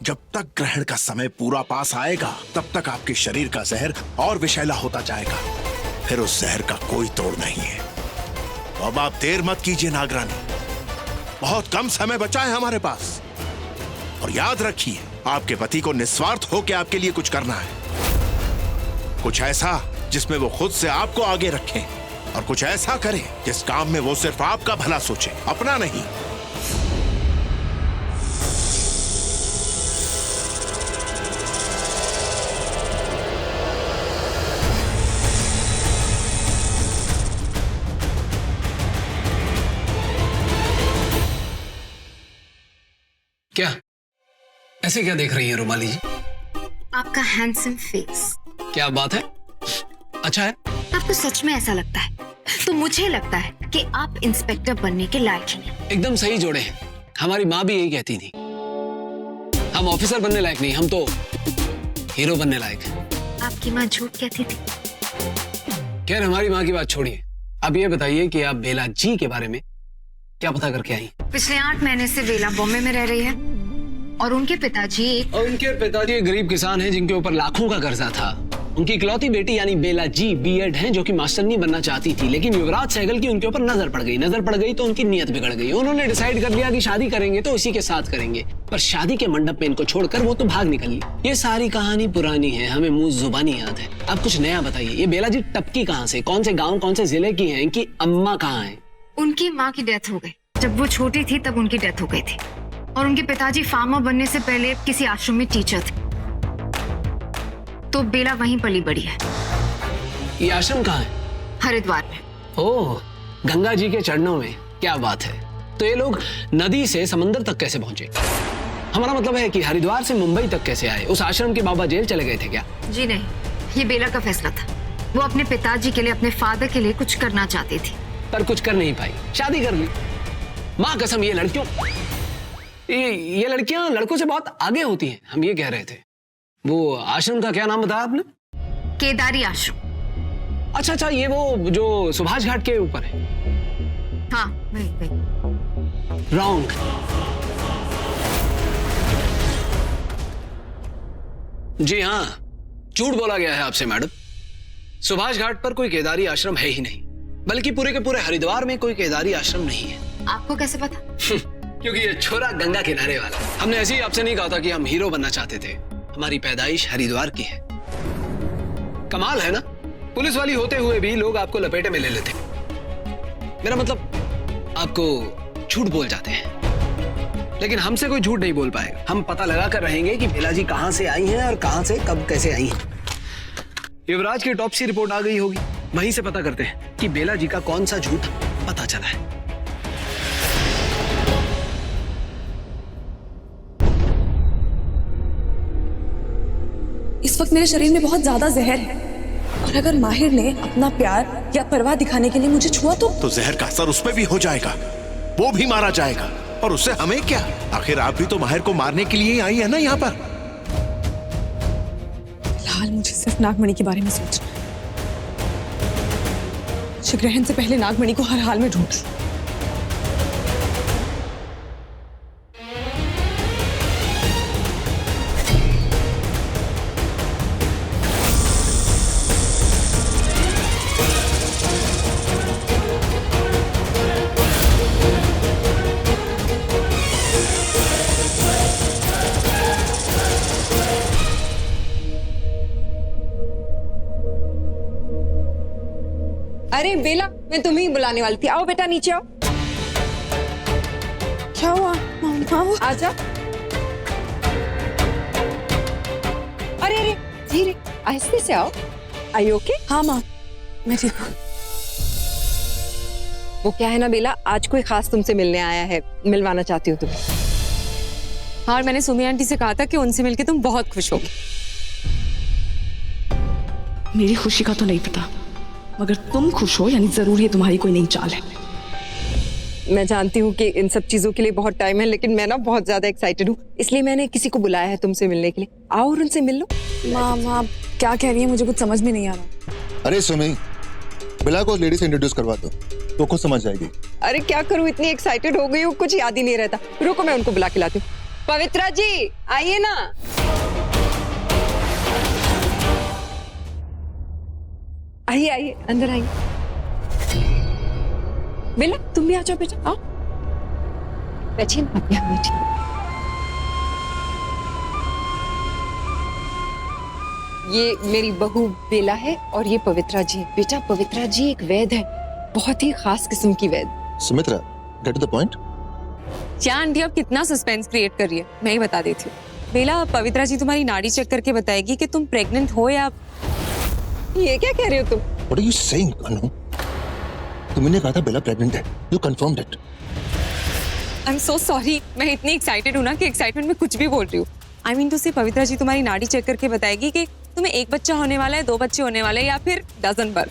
जब तक ग्रहण का समय पूरा पास आएगा तब तक आपके शरीर का जहर और विषैला होता जाएगा। फिर उस जहर का कोई तोड़ नहीं है। तो अब आप देर मत कीजिए नागरानी, बहुत कम समय बचा है हमारे पास। और याद रखिए, आपके पति को निस्वार्थ होकर आपके लिए कुछ करना है। कुछ ऐसा जिसमें वो खुद से आपको आगे रखें, और कुछ ऐसा करें जिस काम में वो सिर्फ आपका भला सोचे, अपना नहीं। क्या ऐसे क्या देख रही हैं रुमाली जी? आपका हैंडसम फेस। क्या बात है, अच्छा है? आपको सच में ऐसा लगता है? तो मुझे लगता है कि आप इंस्पेक्टर बनने के लायक हैं। एकदम सही जोड़े हैं। हमारी माँ भी यही कहती थी। हम ऑफिसर बनने लायक नहीं, हम तो हीरो बनने लायक हैं। आपकी माँ झूठ कहती थी। खैर, हमारी माँ की बात छोड़िए। अब ये बताइए कि आप बेला जी के बारे में क्या पता करके आई? पिछले 8 महीने से बेला बॉम्बे में रह रही है और उनके पिताजी एक गरीब किसान हैं जिनके ऊपर लाखों का कर्जा था। उनकी इकलौती बेटी यानी बेला जी बीएड हैं, जो कि मास्टरनी बनना चाहती थी, लेकिन युवराज सहगल की उनके ऊपर नजर पड़ गई तो उनकी नीयत बिगड़ गई। उन्होंने डिसाइड कर लिया कि शादी करेंगे तो इसी के साथ करेंगे, पर शादी के मंडप में इनको छोड़कर वो तो भाग निकली। ये सारी कहानी पुरानी है, हमें मुंह जुबानी याद है। अब कुछ नया बताइए, ये बेला जी टपकी कहाँ से, कौन से गाँव, कौन से जिले की है, इनकी अम्मा कहाँ है? उनकी माँ की डेथ हो गई। जब वो छोटी थी तब उनकी डेथ हो गई थी, और उनके पिताजी फार्मर बनने से पहले किसी आश्रम में टीचर थे। तो बेला वहीं पली बड़ी है। ये आश्रम कहाँ है? हरिद्वार में। ओह, गंगा जी के चरणों में। क्या बात है। तो ये लोग नदी से समंदर तक कैसे पहुंचे? हमारा मतलब है कि हरिद्वार से मुंबई तक कैसे आए? उस आश्रम के बाबा जेल चले गए थे क्या? जी नहीं, ये बेला का फैसला था। वो अपने पिताजी के लिए, अपने फादर के लिए कुछ करना चाहती थी, पर कुछ कर नहीं पाई, शादी कर ली। माँ कसम, ये लड़कियां लड़कों से बहुत आगे होती हैं। हम ये कह रहे थे। वो आश्रम का क्या नाम बताया आपने? केदारी आश्रम। अच्छा, ये वो जो सुभाष घाट के ऊपर है? हाँ, वही। रॉन्ग। जी हाँ, झूठ बोला गया है आपसे मैडम। सुभाष घाट पर कोई केदारी आश्रम है ही नहीं, बल्कि पूरे के पूरे हरिद्वार में कोई केदारी आश्रम नहीं है। आपको कैसे पता? क्योंकि ये छोरा गंगा किनारे वाला। हमने ऐसे ही आपसे नहीं कहा था कि हम हीरो बनना चाहते थे। हमारी पैदाइश हरिद्वार की है। कमाल है ना, पुलिस वाली होते हुए भी लोग आपको लपेटे में ले लेते। मेरा मतलब, आपको झूठ बोल जाते हैं, लेकिन हमसे कोई झूठ नहीं बोल पाएगा। हम पता लगा कर रहेंगे कि बेला जी कहां से आई हैं और कहां से कब कैसे आई हैं। युवराज की टॉपसी रिपोर्ट आ गई होगी, वहीं से पता करते हैं कि बेला जी का कौन सा झूठ पता चला है। इस वक्त मेरे शरीर में बहुत ज्यादा जहर है, और अगर माहिर ने अपना प्यार या परवाह दिखाने के लिए मुझे छुआ तो जहर का असर उस पर भी हो जाएगा, वो भी मारा जाएगा। और उससे हमें क्या? आखिर आप भी तो माहिर को मारने के लिए ही आई है ना यहाँ पर। फिलहाल मुझे सिर्फ नागमणि के बारे में सोचना है। ग्रहण से पहले नागमणि को हर हाल में ढूंढ। अरे बेला, मैं तुम्हें ही बुलाने वाली थी। आओ बेटा, नीचे आओ। क्या हुआ मामा? आजा। अरे अरे, धीरे, आहिस्ते से आओ। आई ओके? हाँ माँ, मैं ठीक हूँ। वो क्या है ना बेला, आज कोई खास तुमसे मिलने आया है, मिलवाना चाहती हूँ तुम्हें। हाँ, और मैंने सुमी आंटी से कहा था कि उनसे मिलके तुम बहुत खुश होगी। मेरी खुशी का तो नहीं पता, मगर तुम खुश हो यानी जरूर ये तुम्हारी कोई नई चाल है। मैं जानती हूँ कि इन सब चीजों के लिए बहुत टाइम है, लेकिन मैं ना बहुत ज्यादा एक्साइटेड हूँ, इसलिए मैंने किसी को बुलाया है तुमसे मिलने के लिए। आओ और उनसे मिल लो। माँ क्या कह रही है, मुझे कुछ समझ में नहीं आ रहा। अरे सुमी, बिला को लेडी से इंट्रोड्यूस करवा दो तो खुद समझ जाएगी। अरे क्या करूँ, इतनी एक्साइटेड हो गई हूँ, कुछ याद ही नहीं रहता। रुको, मैं उनको बुला के लाती हूँ। पवित्रा जी आइए ना। आइए आइए अंदर आइए। बेला तुम भी आ जाओ बेटा, आओ बैठिए ना, आप यहाँ बैठिए। ये मेरी बहू बेला है और ये पवित्रा जी। बेटा पवित्रा जी एक वैद है, बहुत ही खास किस्म की वैद। Sumitra, get to the point. क्या आंटी आप कितना सस्पेंस क्रिएट कर रही है, मैं ही बता देती हूँ। बेला, पवित्रा जी तुम्हारी नाड़ी चेक करके बताएगी कि तुम प्रेग्नेंट हो या। ये क्या कह रहे हो तुम? What are you saying, अनु? तुमने कहा था बेला प्रेग्नेंट है। You confirmed it. I am so sorry, मैं इतनी एक्साइटेड हूँ ना कि एक्साइटमेंट में कुछ भी बोल रही हूँ। आई मीन टू से पवित्रा जी तुम्हारी नाड़ी चेक करके बताएगी कि तुम्हें एक बच्चा होने वाला है, 2 बच्चे होने वाले हैं या फिर डजन भर।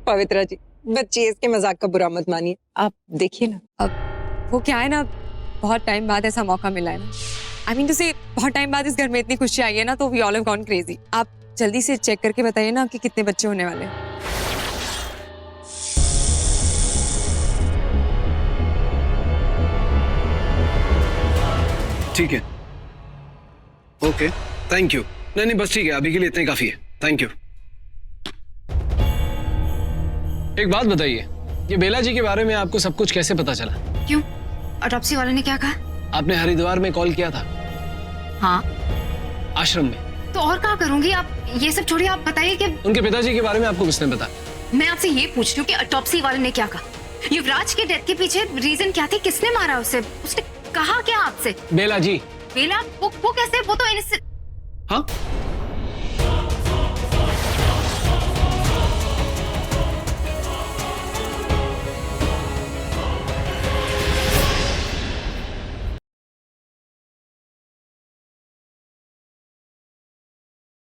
पवित्रा जी बच्चे इसके मजाक का बुरा मत मानिए, आप देखिए ना। अब वो क्या है ना, बहुत टाइम बाद ऐसा मौका मिला है ना। आई मीन टू से बहुत टाइम बाद इस घर में इतनी खुशी आई है ना, तो we all have gone crazy. आप जल्दी से चेक करके बताइए ना कि कितने बच्चे होने वाले हैं। ठीक है, ओके, थैंक यू। नहीं बस ठीक है, अभी के लिए इतने काफी है, थैंक यू। एक बात बताइए, ये बेला जी के बारे में आपको सब कुछ कैसे पता चला? क्यों, ऑटोप्सी वाले ने क्या कहा? आपने हरिद्वार में कॉल किया था? हाँ। आश्रम में? तो और क्या करूंगी, आप ये सब छोड़िए, आप बताइए कि उनके पिताजी के बारे में आपको किसने बताया? मैं आपसे ये पूछ रही हूँ कि ऑटोप्सी वाले ने क्या कहा? युवराज के डेथ के पीछे रीजन क्या थी, किसने मारा उसे, उसने कहा क्या आपसे? बेला जी। बेला वो कैसे, वो तो इनसे। हाँ